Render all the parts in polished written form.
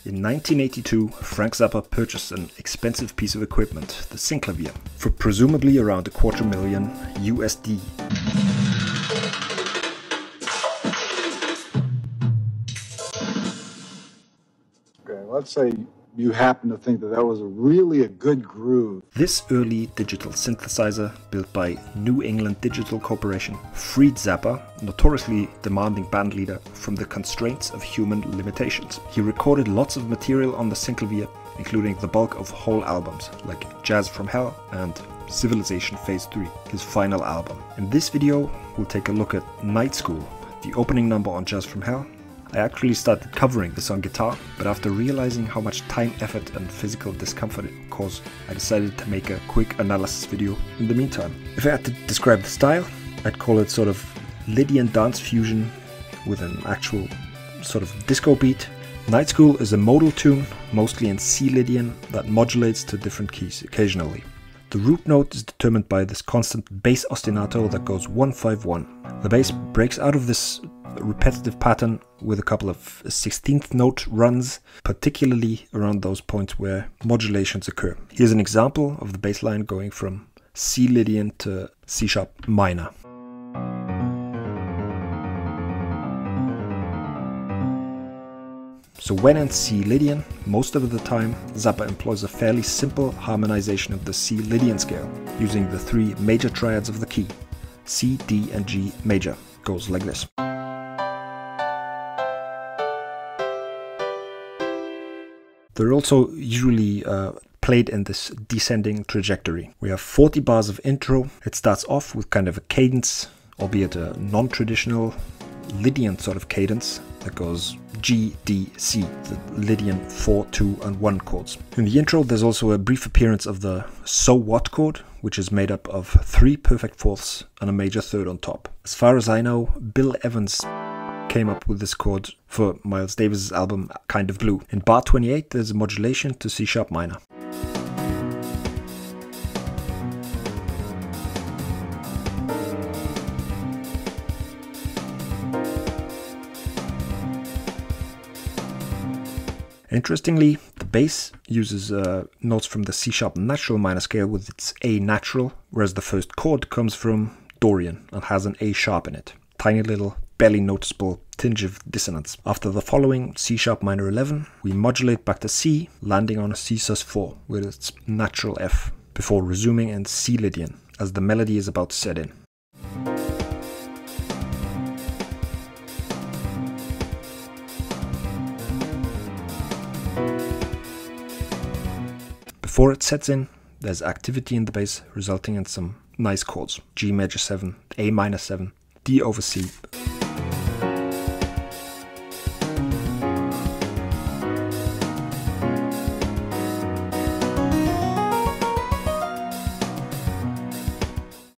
In 1982, Frank Zappa purchased an expensive piece of equipment, the synclavier, for presumably around $250,000 USD. Okay, let's say you happen to think that that was really a good groove. This early digital synthesizer, built by New England Digital Corporation, freed Zappa, notoriously demanding bandleader, from the constraints of human limitations. He recorded lots of material on the synclavier, including the bulk of whole albums, like Jazz from Hell and Civilization Phase 3, his final album. In this video, we'll take a look at Night School, the opening number on Jazz from Hell. I actually started covering this on guitar, but after realizing how much time, effort and physical discomfort it would cause, I decided to make a quick analysis video in the meantime. If I had to describe the style, I'd call it sort of Lydian dance fusion with an actual sort of disco beat. Night School is a modal tune, mostly in C Lydian, that modulates to different keys occasionally. The root note is determined by this constant bass ostinato that goes 1-5-1. The bass breaks out of this repetitive pattern with a couple of 16th note runs, particularly around those points where modulations occur. Here's an example of the bass line going from C Lydian to C sharp minor. So when in C Lydian, most of the time Zappa employs a fairly simple harmonization of the C Lydian scale, using the three major triads of the key, C, D and G major. Goes like this. They're also usually played in this descending trajectory. We have 40 bars of intro. It starts off with kind of a cadence, albeit a non-traditional Lydian sort of cadence that goes G, D, C, the Lydian 4, 2 and 1 chords. In the intro there's also a brief appearance of the So What chord, which is made up of 3 perfect fourths and a major third on top. As far as I know, Bill Evans came up with this chord for Miles Davis' album Kind of Blue. In bar 28 there's a modulation to C sharp minor. Interestingly, the bass uses notes from the C sharp natural minor scale with its A natural, whereas the first chord comes from Dorian and has an A sharp in it. Tiny little, barely noticeable tinge of dissonance. After the following C sharp minor 11, we modulate back to C, landing on a C sus4 with its natural F, before resuming in C Lydian, as the melody is about to set in. Before it sets in, there's activity in the bass resulting in some nice chords. G major 7, A minor 7, D over C.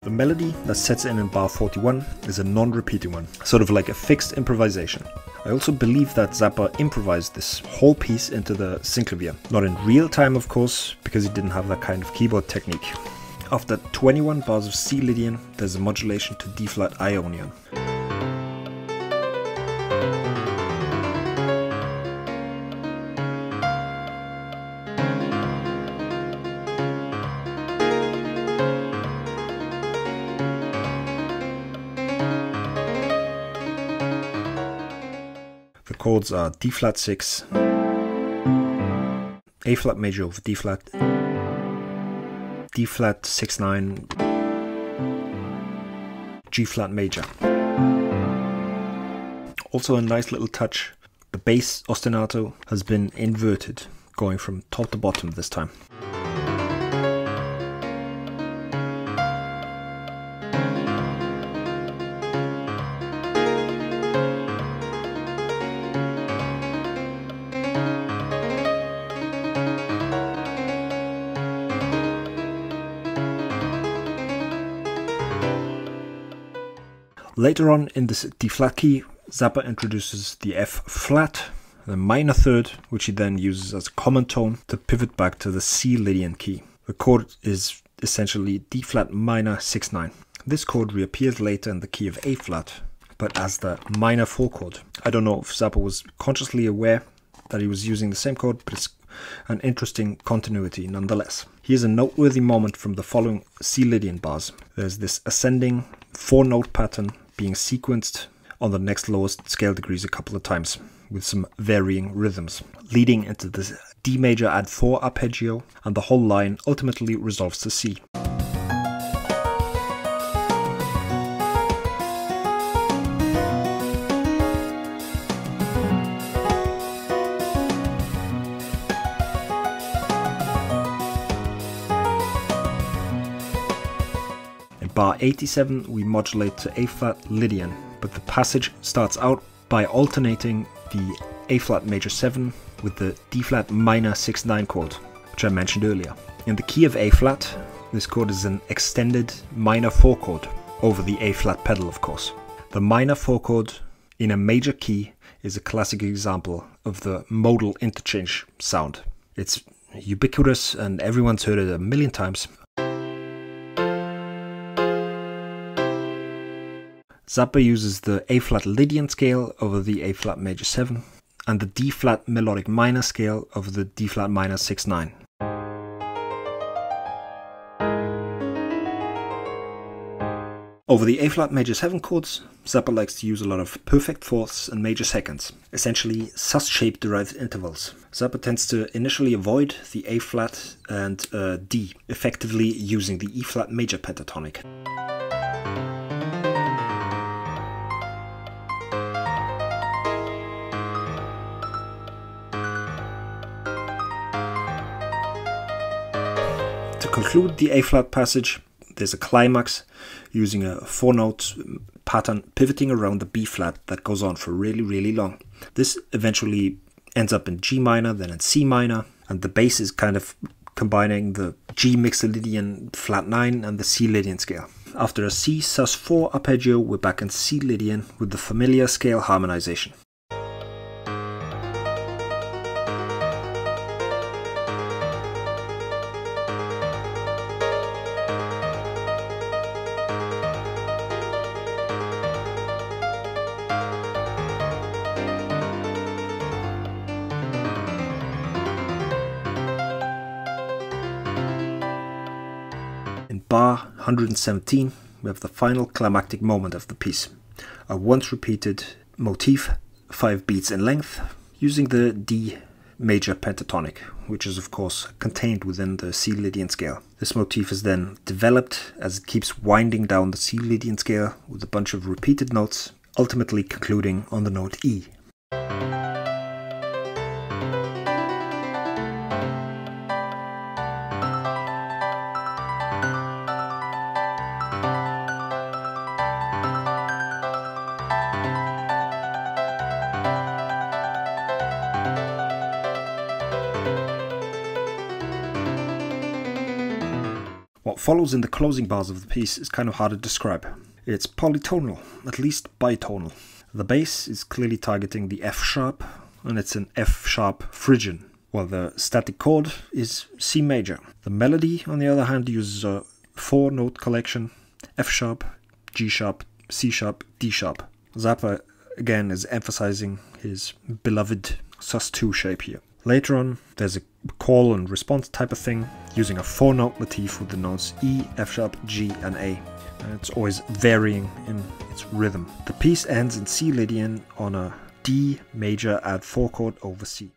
The melody that sets in bar 41 is a non-repeating one, sort of like a fixed improvisation. I also believe that Zappa improvised this whole piece into the synclavier. Not in real time, of course, because he didn't have that kind of keyboard technique. After 21 bars of C Lydian, there's a modulation to D flat Ionian. The chords are D flat 6, A flat major over D flat, D flat 6/9, G flat major. Also a nice little touch, the bass ostinato has been inverted, going from top to bottom this time. Later on in this D flat key, Zappa introduces the F flat, the minor third, which he then uses as a common tone to pivot back to the C Lydian key. The chord is essentially D flat minor 6/9. This chord reappears later in the key of A flat, but as the minor 4 chord. I don't know if Zappa was consciously aware that he was using the same chord, but it's an interesting continuity nonetheless. Here's a noteworthy moment from the following C Lydian bars. There's this ascending 4-note pattern being sequenced on the next lowest scale degrees a couple of times, with some varying rhythms, leading into this D major add 4 arpeggio, and the whole line ultimately resolves to C. In bar 87 we modulate to A-flat Lydian, but the passage starts out by alternating the A-flat major 7 with the D-flat minor 6-9 chord, which I mentioned earlier. In the key of A-flat, this chord is an extended minor 4 chord over the A-flat pedal, of course. The minor 4 chord in a major key is a classic example of the modal interchange sound. It's ubiquitous and everyone's heard it a million times. Zappa uses the A-flat Lydian scale over the A-flat major 7 and the D-flat melodic minor scale over the D-flat minor 6-9. Over the A-flat major 7 chords, Zappa likes to use a lot of perfect fourths and major seconds, essentially sus-shaped derived intervals. Zappa tends to initially avoid the A-flat and D, effectively using the E-flat major pentatonic. To conclude the A-flat passage, there's a climax using a 4-note pattern pivoting around the B-flat that goes on for really long. This eventually ends up in G minor, then in C minor, and the bass is kind of combining the G Mixolydian flat 9 and the C Lydian scale. After a C sus4 arpeggio, we're back in C Lydian with the familiar scale harmonization. In bar 117, we have the final climactic moment of the piece, a once repeated motif 5 beats in length, using the D major pentatonic, which is of course contained within the C Lydian scale. This motif is then developed as it keeps winding down the C Lydian scale with a bunch of repeated notes, ultimately concluding on the note E. What follows in the closing bars of the piece is kind of hard to describe. It's polytonal, at least bitonal. The bass is clearly targeting the F sharp, and it's an F sharp Phrygian, while the static chord is C major. The melody, on the other hand, uses a 4-note collection: F sharp, G sharp, C sharp, D sharp. Zappa again is emphasizing his beloved sus2 shape here. Later on, there's a call and response type of thing, using a 4-note motif with the notes E, F sharp, G and A. And it's always varying in its rhythm. The piece ends in C Lydian on a D major add 4 chord over C.